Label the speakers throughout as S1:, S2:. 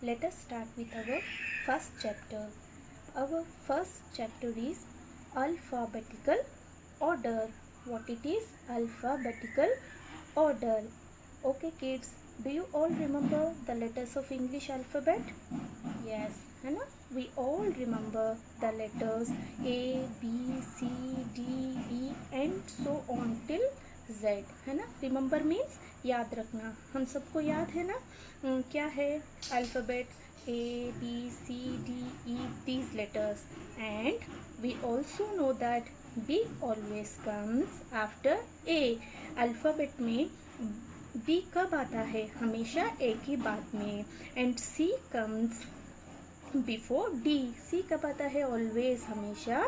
S1: let us start with our first chapter. Our first chapter is alphabetical order. What it is? Alphabetical order. Okay kids, do you all remember the letters of English alphabet? Yes, है ना? We all remember the letters A, B, C, D, E and so on till Z, है ना? Remember means याद रखना. हम सबको याद है ना क्या है alphabet? A, B, C, D, E, these letters, and we also know that B always comes after A. Alphabet में B कब आता है? हमेशा A की बाद में. And C comes before D. C कब आता है? ऑलवेज, हमेशा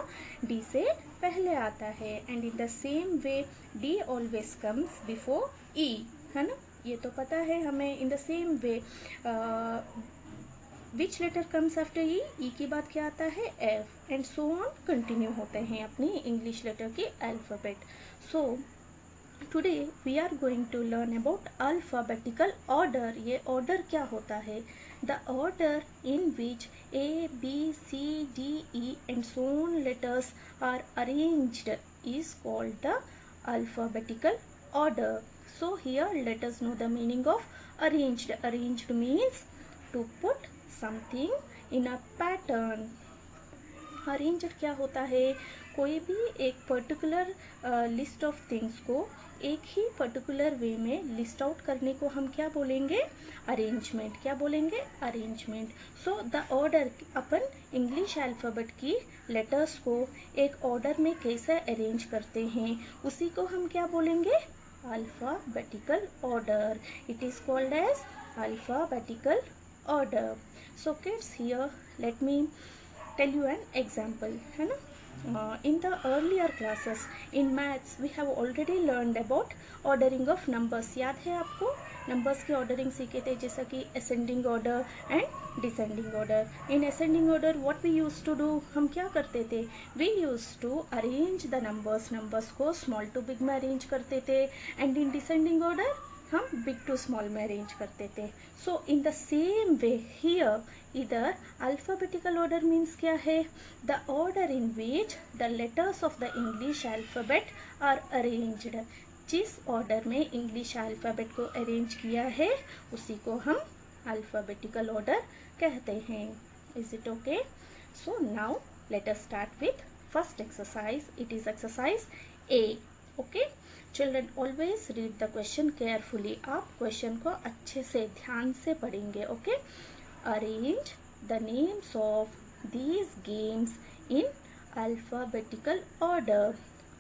S1: डी से पहले आता है. And in the same way D always comes before E, है ना? ये तो पता है हमें. In the same way which letter comes after E? E की बाद क्या आता है? F. And so on continue होते हैं अपनी इंग्लिश लेटर की alphabet. So today we are going to learn about alphabetical order. ये ऑर्डर क्या होता है? The order in which A, B, C, D, E and so on letters are arranged is called the alphabetical order. So here let us know the meaning of arranged. Arranged means to put something in a pattern. Arranged क्या होता है? कोई भी एक particular list of things को एक ही particular way में list out करने को हम क्या बोलेंगे? अरेंजमेंट. क्या बोलेंगे? Arrangement. So the order, upon English alphabet की लेटर्स को एक ऑर्डर में कैसे अरेंज करते हैं उसी को हम क्या बोलेंगे? Alphabetical order. It is called as alphabetical order. So kids, here let me tell you an example, है ना? In the earlier classes in maths we have already learned about ordering of numbers. याद है आपको? Numbers की ordering सीखे थे, जैसा कि ascending order and descending order. In ascending order what we use to do? हम क्या करते थे? We use to arrange the numbers को स्मॉल टू बिग में अरेंज करते थे. एंड इन डिसेंडिंग ऑर्डर हम बिग टू स्मॉल में अरेंज करते थे. So in the same way here इधर अल्फाबेटिकल ऑर्डर मीन्स क्या है? The order in which the letters of the English alphabet are arranged. जिस ऑर्डर में इंग्लिश अल्फाबेट को अरेंज किया है उसी को हम अल्फाबेटिकल ऑर्डर कहते हैं. Is it okay? So now let us start with first exercise. It is exercise A. Okay children, always read the question carefully. आप क्वेश्चन को अच्छे से ध्यान से पढ़ेंगे. Okay arrange the names of these games in alphabetical order.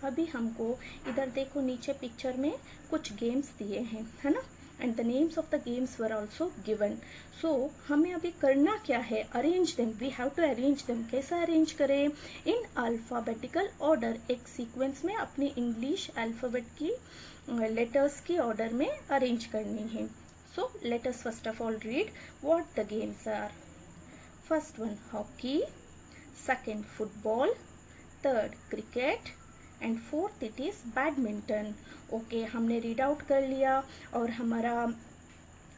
S1: अभी हमको इधर देखो नीचे पिक्चर में कुछ गेम्स दिए हैं, है ना? And the names of the games were also given. So हमें अभी करना क्या है? Arrange them. We have to arrange them. कैसा अरेंज करें? In alphabetical order. एक सीक्वेंस में अपनी इंग्लिश अल्फाबेट की लेटर्स की ऑर्डर में अरेंज करनी है. So let us first of all read what the games are. First one hockey, second football, third cricket and fourth it is badminton. Okay हमने read out कर लिया और हमारा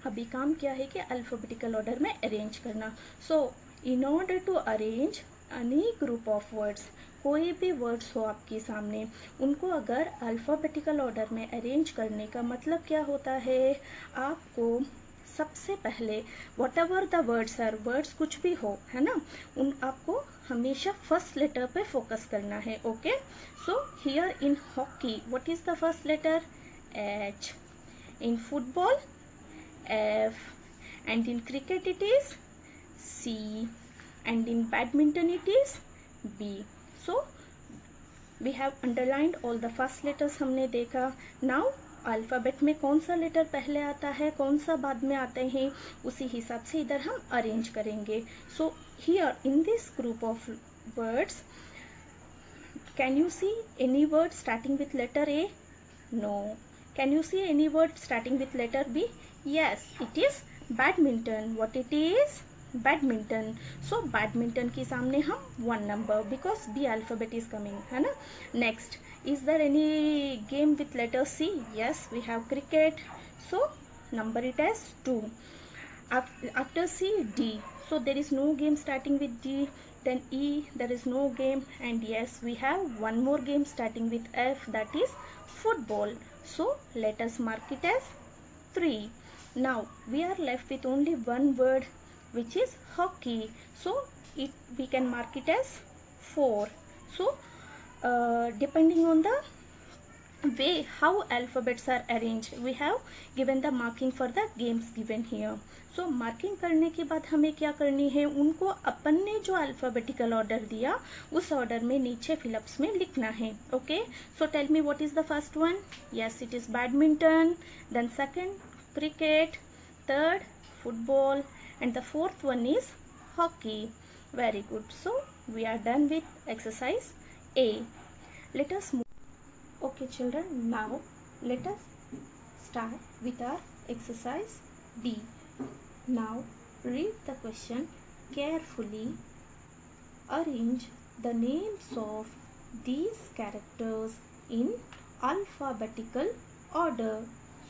S1: अभी काम क्या है कि अल्फाबेटिकल ऑर्डर में अरेंज करना. So in order to arrange any group of words, कोई भी वर्ड्स हो आपके सामने, उनको अगर अल्फाबेटिकल ऑर्डर में अरेंज करने का मतलब क्या होता है? आपको सबसे पहले whatever the words are, words कुछ भी हो, है ना, उन आपको हमेशा फर्स्ट लेटर पे फोकस करना है. Okay so here in hockey what is the first letter? H. In football F, and in cricket it is C, and in badminton it is B. So we have underlined all the first letters. हमने देखा. Now alphabet में कौन सा letter पहले आता है, कौन सा बाद में आते हैं, उसी हिसाब से इधर हम अरेंज करेंगे. So here in this group of words can you see any word starting with letter A? No. Can you see any word starting with letter B? Yes, it is badminton. What it is? Badminton. So badminton के सामने हम 1 number because B alphabet is coming, है ना? Next, is there any game with letter C? Yes, we have cricket. So number it as 2. after C, D. So there is no game starting with D. Then E, there is no game. And yes, we have one more game starting with F, that is football. So let us mark it as 3. Now we are left with only one word, which is hockey. So we can mark it as 4. So depending on the way how alphabets are arranged, we have given the marking for the games given here. So marking करने के बाद हमें क्या करनी है, उनको अपन ने जो अल्फाबेटिकल ऑर्डर दिया उस ऑर्डर में नीचे फिलअप्स में लिखना है. Okay, so tell me what is the first one. Yes, it is badminton. Then second cricket. Third football. And the fourth one is hockey. Very good. So we are done with exercise A. Let us move. Okay children, now let us start with our exercise B. Now read the question carefully. Arrange the names of these characters in alphabetical order.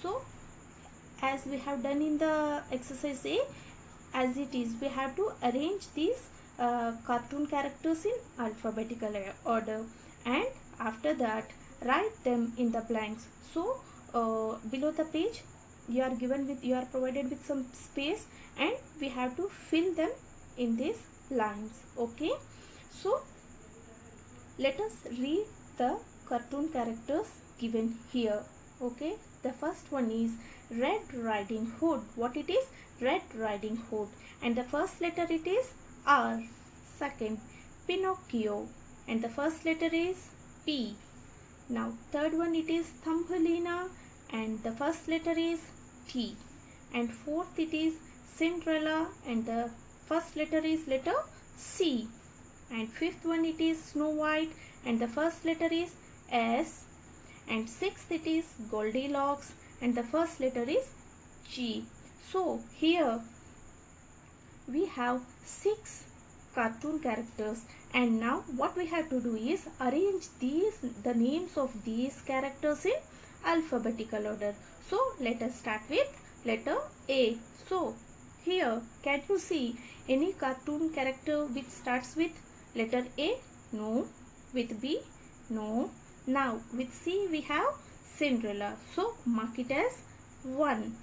S1: So as we have done in the exercise A, as it is, we have to arrange these cartoon characters in alphabetical order, and after that write them in the blanks. So below the page you are provided with some space, and we have to fill them in these lines. Okay, so let us read the cartoon characters given here. Okay, the first one is Red Riding Hood. What it is? Red Riding Hood. And the first letter it is R. Second, Pinocchio. And the first letter is P. Now third one it is Thumbelina. And the first letter is T. And fourth it is Cinderella. And the first letter is letter C. And fifth one it is Snow White. And the first letter is S. And sixth it is Goldilocks. And the first letter is G. So here we have 6 cartoon characters, and now what we have to do is arrange the names of these characters in alphabetical order. So let us start with letter A. So here can you see any cartoon character which starts with letter A? No. With B? No. Now with C we have Cinderella, so mark it as 1.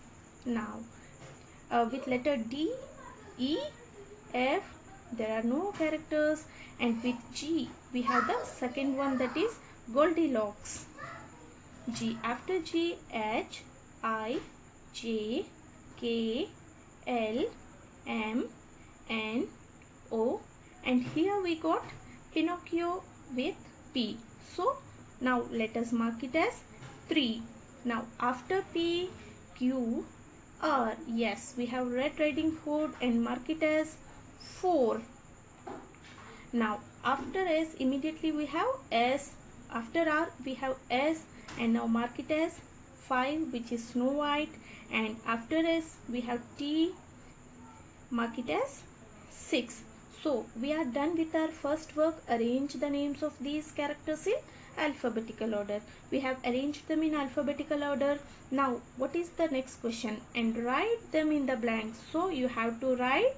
S1: Now with letter D, E, F, there are no characters, and with G we have the second one, that is Goldilocks. G, after G, H, I, J, K, L, M, N, O, and here we got Pinocchio with P. So now let us mark it as 3. Now after P, Q, R. Yes, we have Red Riding Hood, and mark it as 4. Now after S immediately we have S. After R we have S, and now mark it as 5, which is Snow White. And after S we have T, mark it as 6. So we are done with our first work. Arrange the names of these characters in alphabetical order. We have arranged them in alphabetical order. Now what is the next question? And write them in the blanks. So you have to write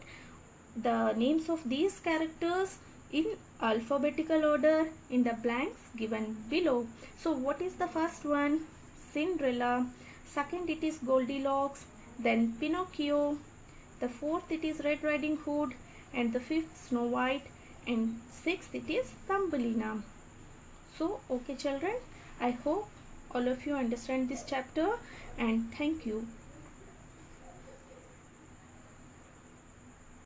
S1: the names of these characters in alphabetical order in the blanks given below. So what is the first one? Cinderella. Second it is Goldilocks. Then Pinocchio. The fourth it is Red Riding Hood. And the fifth Snow White. And sixth it is Thumbelina. So okay children, I hope all of you understand this chapter, and thank you.